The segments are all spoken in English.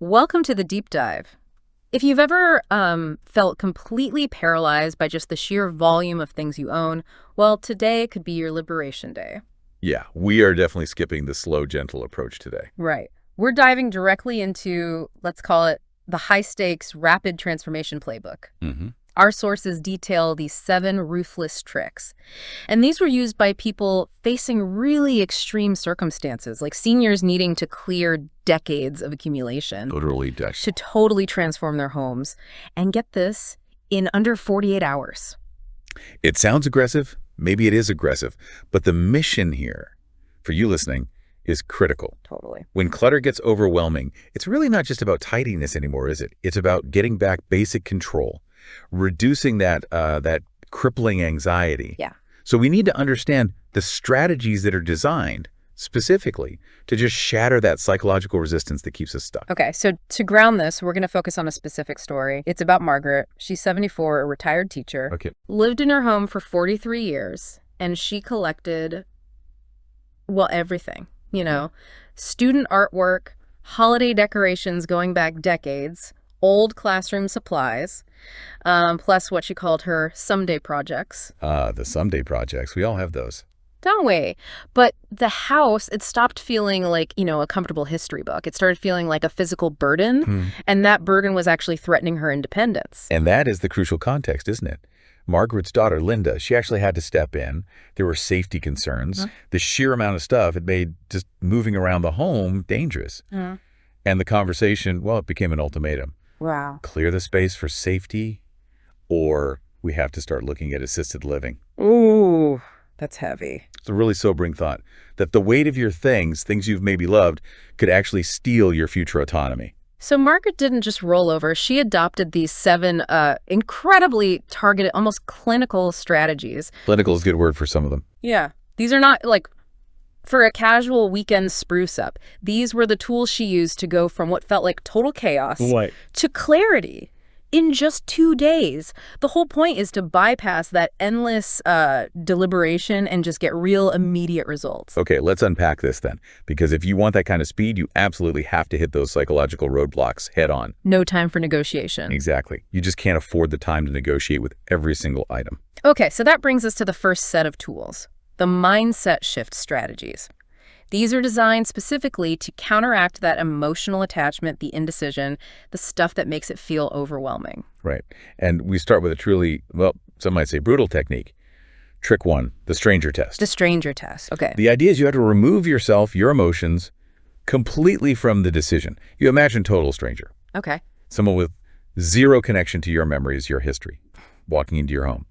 Welcome to the deep dive. If you've ever felt completely paralyzed by just the sheer volume of things you own, well, today could be your liberation day. Yeah, we are definitely skipping the slow, gentle approach today. Right. We're diving directly into, let's call it, the high-stakes rapid transformation playbook. Mm-hmm. Our sources detail these 7 ruthless tricks. And these were used by people facing really extreme circumstances, like seniors needing to clear decades of accumulation Literally to totally transform their homes. And get this, in under 48 hours. It sounds aggressive. Maybe it is aggressive. But the mission here, for you listening, is critical. Totally. When clutter gets overwhelming, it's really not just about tidiness anymore, is it? It's about getting back basic control, reducing that crippling anxiety. Yeah. So we need to understand the strategies that are designed specifically to just shatter that psychological resistance that keeps us stuck. Okay, so to ground this, we're going to focus on a specific story. It's about Margaret. She's 74, a retired teacher. Okay. Lived in her home for 43 years, and she collected, well, everything. Student artwork, holiday decorations going back decades, old classroom supplies, plus what she called her someday projects. The someday projects. We all have those. Don't we? But the house, it stopped feeling like, a comfortable history book. It started feeling like a physical burden, and that burden was actually threatening her independence. And that is the crucial context, isn't it? Margaret's daughter, Linda, she actually had to step in. There were safety concerns. The sheer amount of stuff, it made just moving around the home dangerous. And the conversation, well, it became an ultimatum. Wow. Clear the space for safety, or we have to start looking at assisted living. Ooh, that's heavy. It's a really sobering thought, that the weight of your things you've maybe loved, could actually steal your future autonomy. So Margaret didn't just roll over. She adopted these 7 incredibly targeted, almost clinical strategies. Clinical is a good word for some of them. Yeah. These are not like for a casual weekend spruce up. These were the tools she used to go from what felt like total chaos to clarity in just 2 days. The whole point is to bypass that endless deliberation and just get real immediate results. Okay, let's unpack this then. Because if you want that kind of speed, you absolutely have to hit those psychological roadblocks head on. No time for negotiation. Exactly. You just can't afford the time to negotiate with every single item. Okay, so that brings us to the first set of tools, the mindset shift strategies. These are designed specifically to counteract that emotional attachment, the indecision, the stuff that makes it feel overwhelming. Right. And we start with a truly, well, some might say brutal technique. Trick 1, the stranger test. The stranger test. Okay. The idea is you have to remove yourself, your emotions, completely from the decision. You imagine total stranger. Okay. Someone with zero connection to your memories, your history, walking into your home.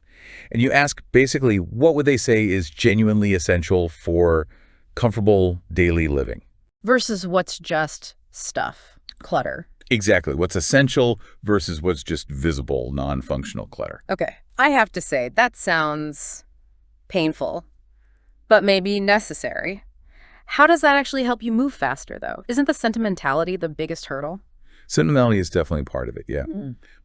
And you ask basically, what would they say is genuinely essential for comfortable daily living? Versus what's just stuff, clutter. Exactly. What's essential versus what's just visible, non-functional clutter. Okay. I have to say, that sounds painful, but maybe necessary. How does that actually help you move faster, though? Isn't the sentimentality the biggest hurdle? Sentimentality is definitely part of it, yeah.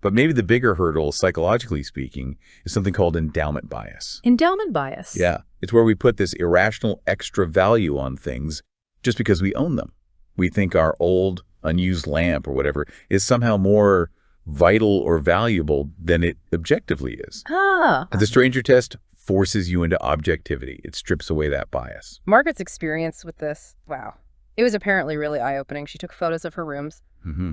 But maybe the bigger hurdle, psychologically speaking, is something called endowment bias. Endowment bias? Yeah. It's where we put this irrational extra value on things just because we own them. We think our old, unused lamp or whatever is somehow more vital or valuable than it objectively is. The stranger test forces you into objectivity. It strips away that bias. Margaret's experience with this, wow. It was apparently really eye-opening. She took photos of her rooms,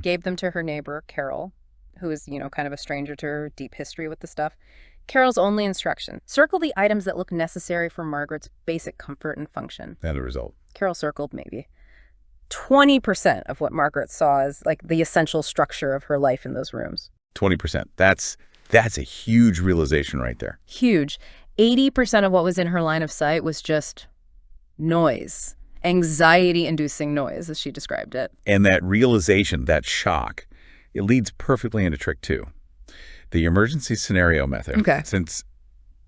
gave them to her neighbor, Carol, who is, kind of a stranger to her deep history with the stuff. Carol's only instruction: circle the items that look necessary for Margaret's basic comfort and function. And the result? Carol circled maybe 20% of what Margaret saw as like the essential structure of her life in those rooms. 20%. That's a huge realization right there. Huge. 80% of what was in her line of sight was just noise. Anxiety-inducing noise, as she described it. And that realization, that shock, it leads perfectly into trick 2, the emergency scenario method. Okay. Since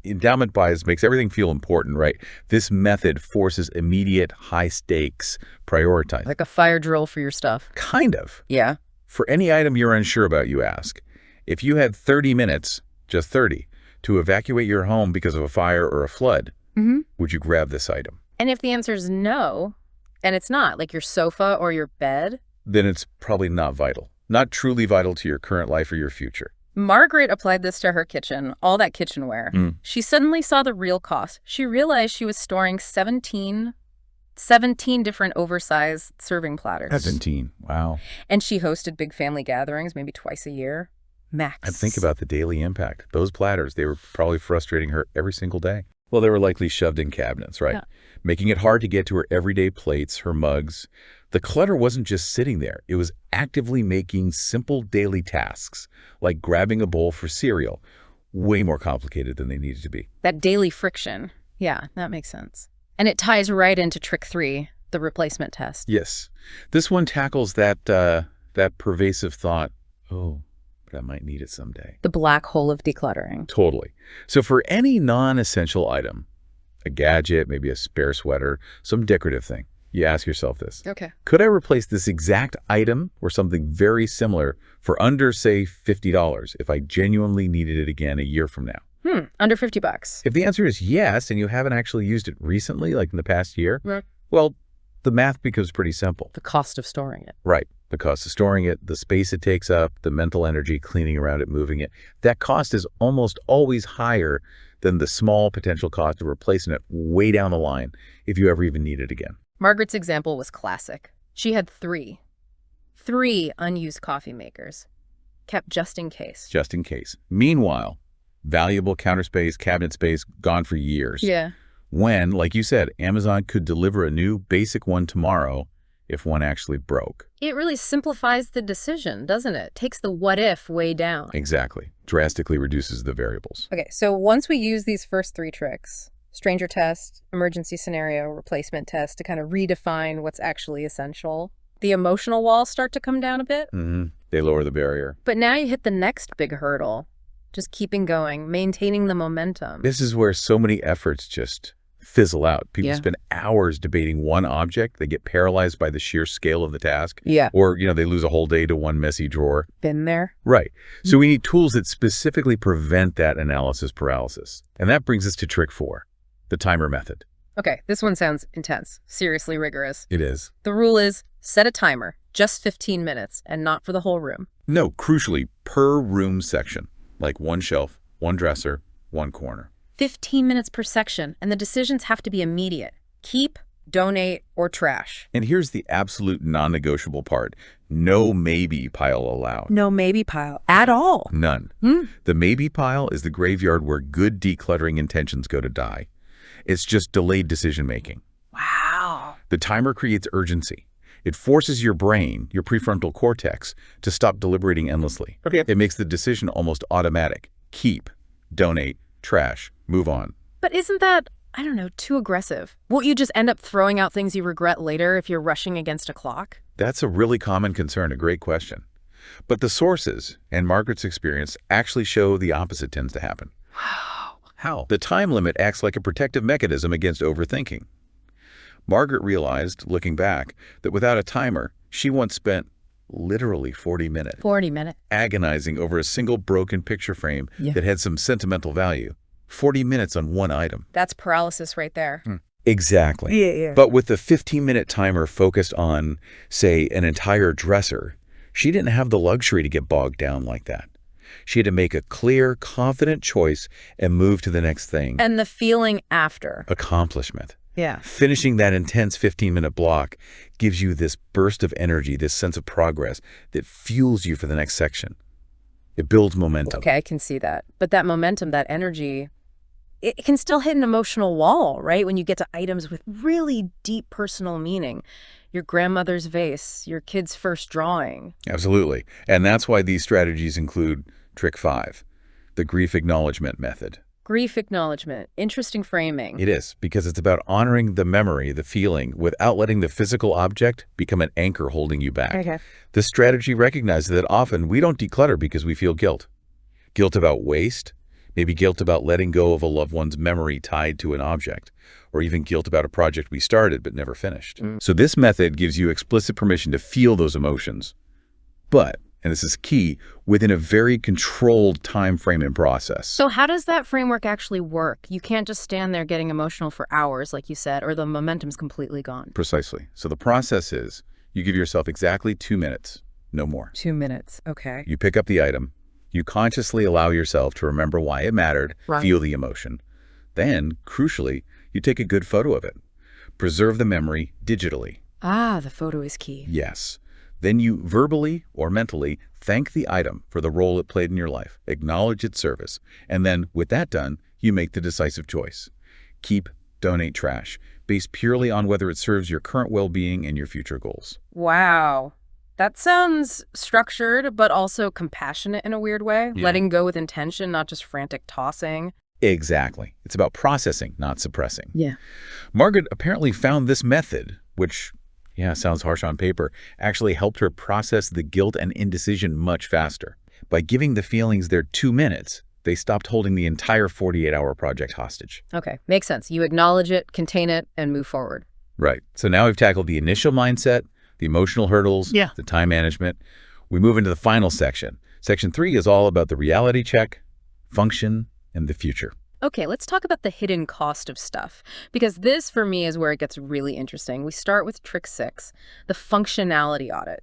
endowment bias makes everything feel important, right? This method forces immediate, high-stakes prioritizing. Like a fire drill for your stuff. Kind of. Yeah. For any item you're unsure about, you ask, if you had 30 minutes, just 30, to evacuate your home because of a fire or a flood, would you grab this item? And if the answer is no, and it's not, like your sofa or your bed, then it's probably not vital. Not truly vital to your current life or your future. Margaret applied this to her kitchen, all that kitchenware. She suddenly saw the real cost. She realized she was storing 17 different oversized serving platters. 17, wow. And she hosted big family gatherings, maybe twice a year. Max. And think about the daily impact. Those platters, they were probably frustrating her every single day. Well, they were likely shoved in cabinets, right? Yeah. Making it hard to get to her everyday plates, her mugs. The clutter wasn't just sitting there. It was actively making simple daily tasks, like grabbing a bowl for cereal, way more complicated than they needed to be. That daily friction. Yeah, that makes sense. And it ties right into trick 3, the replacement test. Yes. This one tackles that pervasive thought, oh, but I might need it someday. The black hole of decluttering. Totally. So for any non-essential item, a gadget, maybe a spare sweater, some decorative thing, you ask yourself this. Okay. Could I replace this exact item or something very similar for under, say, $50 if I genuinely needed it again a year from now? Under $50. If the answer is yes, and you haven't actually used it recently, like in the past year, Right. well, the math becomes pretty simple. The cost of storing it. Right. The cost of storing it, the space it takes up, the mental energy cleaning around it, moving it. That cost is almost always higher than the small potential cost of replacing it way down the line if you ever even need it again. Margaret's example was classic. She had 3 unused coffee makers, kept just in case. Just in case. Meanwhile, valuable counter space, cabinet space, gone for years. Yeah. When, like you said, Amazon could deliver a new basic one tomorrow if one actually broke. It really simplifies the decision, doesn't it? Takes the what if way down. Exactly. Drastically reduces the variables. Okay, so once we use these first 3 tricks, stranger test, emergency scenario, replacement test, to kind of redefine what's actually essential, the emotional walls start to come down a bit. They lower the barrier. But now you hit the next big hurdle. Just keeping going, maintaining the momentum. This is where so many efforts just fizzle out. People spend hours debating one object. They get paralyzed by the sheer scale of the task. Yeah. Or, they lose a whole day to one messy drawer. Been there. Right. So we need tools that specifically prevent that analysis paralysis. And that brings us to trick 4, the timer method. Okay, this one sounds intense, seriously rigorous. It is. The rule is set a timer, just 15 minutes, and not for the whole room. No, crucially, per room section, like one shelf, one dresser, one corner. 15 minutes per section, and the decisions have to be immediate. Keep, donate, or trash. And here's the absolute non-negotiable part. No maybe pile allowed. No maybe pile at all. None. The maybe pile is the graveyard where good decluttering intentions go to die. It's just delayed decision-making. Wow. The timer creates urgency. It forces your brain, your prefrontal cortex, to stop deliberating endlessly. Okay. It makes the decision almost automatic. Keep, donate, trash, move on. But isn't that, I don't know, too aggressive? Won't you just end up throwing out things you regret later if you're rushing against a clock? That's a really common concern, a great question. But the sources and Margaret's experience actually show the opposite tends to happen. How? The time limit acts like a protective mechanism against overthinking. Margaret realized, looking back, that without a timer, she once spent literally 40 minutes. 40 minutes. Agonizing over a single broken picture frame that had some sentimental value. 40 minutes on one item. That's paralysis right there. Exactly. Yeah. But with the 15-minute timer focused on, say, an entire dresser, she didn't have the luxury to get bogged down like that. She had to make a clear, confident choice and move to the next thing. And the feeling after. Accomplishment. Yeah. Finishing that intense 15-minute block gives you this burst of energy, this sense of progress that fuels you for the next section. It builds momentum. Okay, I can see that. But that momentum, that energy, it can still hit an emotional wall, right? When you get to items with really deep personal meaning. Your grandmother's vase, your kid's first drawing. Absolutely. And that's why these strategies include trick 5, the grief acknowledgement method. Grief acknowledgement. Interesting framing. It is, because it's about honoring the memory, the feeling, without letting the physical object become an anchor holding you back. Okay. This strategy recognizes that often we don't declutter because we feel guilt. Guilt about waste, maybe guilt about letting go of a loved one's memory tied to an object, or even guilt about a project we started but never finished. So this method gives you explicit permission to feel those emotions. But, and this is key, within a very controlled time frame and process. So how does that framework actually work? You can't just stand there getting emotional for hours, like you said, or the momentum's completely gone. Precisely. So the process is, You give yourself exactly 2 minutes, no more. 2 minutes, okay. You pick up the item. You consciously allow yourself to remember why it mattered, feel the emotion. Then, crucially, you take a good photo of it. Preserve the memory digitally. Ah, the photo is key. Yes. Then you verbally or mentally thank the item for the role it played in your life, acknowledge its service, and then, with that done, you make the decisive choice. Keep, donate trash, based purely on whether it serves your current well-being and your future goals. Wow. That sounds structured, but also compassionate in a weird way. Yeah. Letting go with intention, not just frantic tossing. Exactly. It's about processing, not suppressing. Yeah. Margaret apparently found this method, which, sounds harsh on paper, actually helped her process the guilt and indecision much faster. By giving the feelings their 2 minutes, they stopped holding the entire 48-hour project hostage. Okay, makes sense. You acknowledge it, contain it, and move forward. Right. So now we've tackled the initial mindset, the emotional hurdles, the time management. We move into the final section. Section 3 is all about the reality check, function, and the future. Okay, let's talk about the hidden cost of stuff, because this, for me, is where it gets really interesting. We start with trick 6, the functionality audit.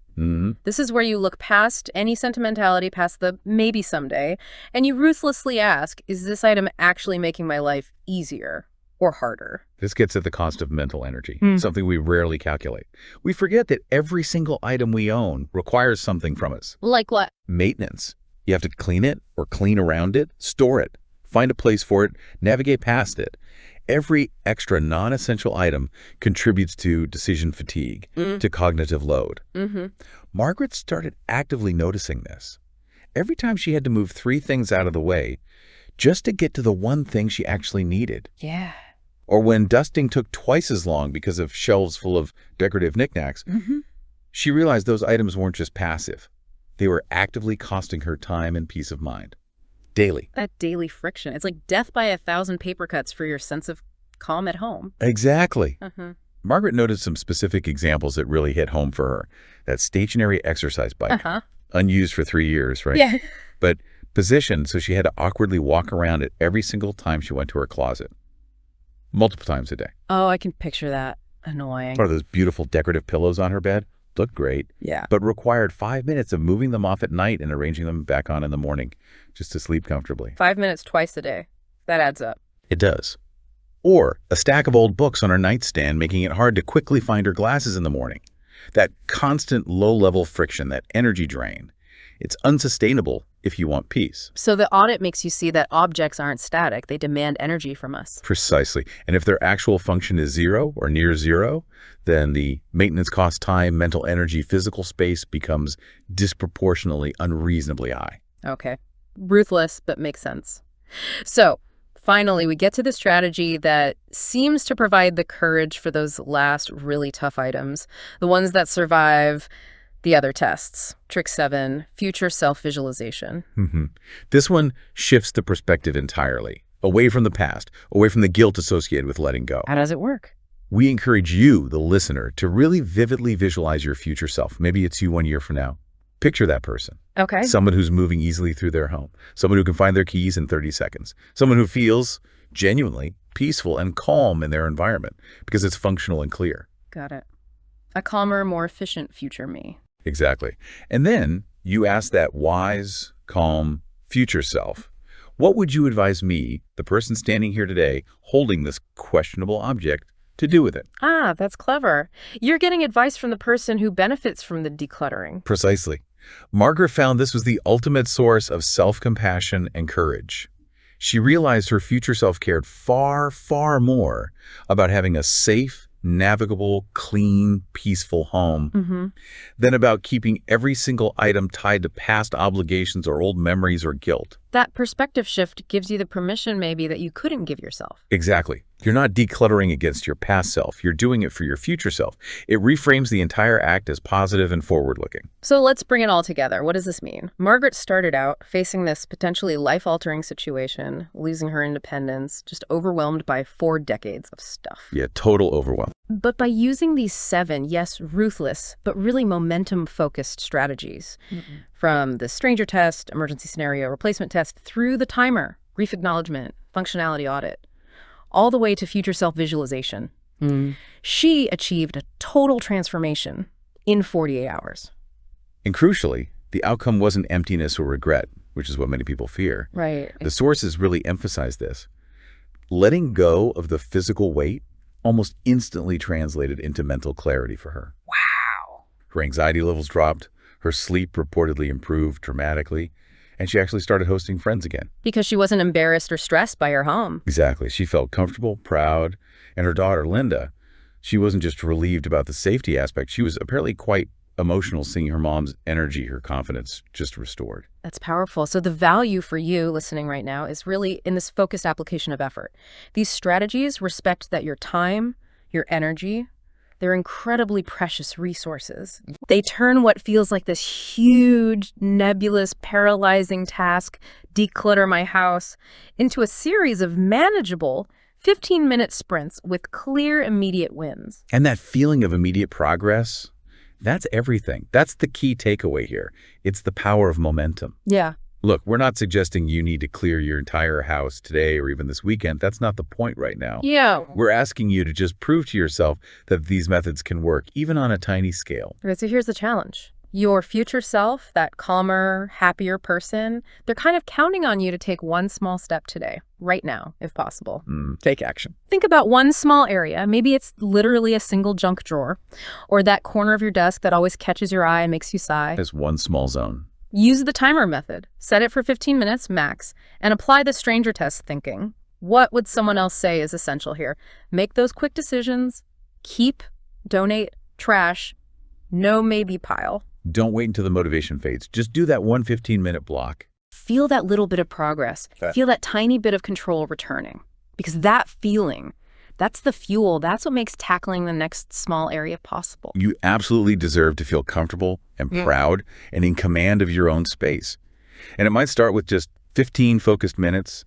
This is where you look past any sentimentality, past the maybe someday, and you ruthlessly ask, is this item actually making my life easier or harder? This gets at the cost of mental energy, something we rarely calculate. We forget that every single item we own requires something from us. Like what? Maintenance. You have to clean it or clean around it, store it, find a place for it, navigate past it. Every extra non-essential item contributes to decision fatigue, to cognitive load. Margaret started actively noticing this. Every time she had to move 3 things out of the way just to get to the one thing she actually needed. Yeah. Or when dusting took twice as long because of shelves full of decorative knickknacks, she realized those items weren't just passive. They were actively costing her time and peace of mind. Daily. That daily friction. It's like death by 1,000 paper cuts for your sense of calm at home. Exactly. Margaret noted some specific examples that really hit home for her. That stationary exercise bike, unused for 3 years, right? Yeah. But positioned so she had to awkwardly walk around it every single time she went to her closet. Multiple times a day. Oh, I can picture that. Annoying. Or those beautiful decorative pillows on her bed. Looked great. Yeah. But required 5 minutes of moving them off at night and arranging them back on in the morning just to sleep comfortably. 5 minutes twice a day. That adds up. It does. Or a stack of old books on her nightstand, making it hard to quickly find her glasses in the morning. That constant low-level friction, that energy drain. It's unsustainable if you want peace. So the audit makes you see that objects aren't static. They demand energy from us. Precisely. And if their actual function is 0 or near 0, then the maintenance cost, time, mental energy, physical space becomes disproportionately unreasonably high. Okay. Ruthless, but makes sense. So finally, we get to the strategy that seems to provide the courage for those last really tough items, the ones that survive the other tests. Trick 7, future self-visualization. This one shifts the perspective entirely, away from the past, away from the guilt associated with letting go. How does it work? We encourage you, the listener, to really vividly visualize your future self. Maybe it's you 1 year from now. Picture that person. Okay. Someone who's moving easily through their home. Someone who can find their keys in 30 seconds. Someone who feels genuinely peaceful and calm in their environment because it's functional and clear. Got it. A calmer, more efficient future me. Exactly. And then you ask that wise, calm, future self, what would you advise me, the person standing here today, holding this questionable object, to do with it? Ah, that's clever. You're getting advice from the person who benefits from the decluttering. Precisely. Margaret found this was the ultimate source of self-compassion and courage. She realized her future self cared far, far more about having a safe, navigable, clean, peaceful home than about keeping every single item tied to past obligations or old memories or guilt. That perspective shift gives you the permission maybe that you couldn't give yourself. Exactly. You're not decluttering against your past self. You're doing it for your future self. It reframes the entire act as positive and forward-looking. So let's bring it all together. What does this mean? Margaret started out facing this potentially life-altering situation, losing her independence, just overwhelmed by 4 decades of stuff. Yeah, total overwhelm. But by using these 7, yes, ruthless, but really momentum-focused strategies, from the stranger test, emergency scenario, replacement test, through the timer, grief acknowledgement, functionality audit, all the way to future self-visualization, she achieved a total transformation, in 48 hours. And crucially, the outcome wasn't emptiness or regret, which is what many people fear. Right. The sources really emphasize this. Letting go of the physical weight almost instantly translated into mental clarity for her. Wow. Her anxiety levels dropped, her sleep reportedly improved dramatically, and she actually started hosting friends again. Because she wasn't embarrassed or stressed by her home. Exactly. She felt comfortable, proud, and her daughter, Linda, she wasn't just relieved about the safety aspect. She was apparently quite emotional seeing her mom's energy, her confidence just restored. That's powerful. So the value for you listening right now is really in this focused application of effort. These strategies respect that your time, your energy, they're incredibly precious resources. They turn what feels like this huge, nebulous, paralyzing task, declutter my house, into a series of manageable 15-minute sprints with clear, immediate wins. And that feeling of immediate progress, that's everything. That's the key takeaway here. It's the power of momentum. Yeah. Look, we're not suggesting you need to clear your entire house today or even this weekend. That's not the point right now. Yeah. We're asking you to just prove to yourself that these methods can work, even on a tiny scale. Okay, so here's the challenge. Your future self, that calmer, happier person, they're kind of counting on you to take one small step today, right now, if possible. Take action. Think about one small area. Maybe it's literally a single junk drawer, or that corner of your desk that always catches your eye and makes you sigh. As one small zone. Use the timer method. Set it for 15 minutes max, and apply the stranger test thinking. What would someone else say is essential here? Make those quick decisions. Keep, donate, trash, no maybe pile. Don't wait until the motivation fades. Just do that one 15-minute block. Feel that little bit of progress. Feel that tiny bit of control returning. Because that feeling, that's the fuel. That's what makes tackling the next small area possible. You absolutely deserve to feel comfortable and proud and in command of your own space. And it might start with just 15 focused minutes,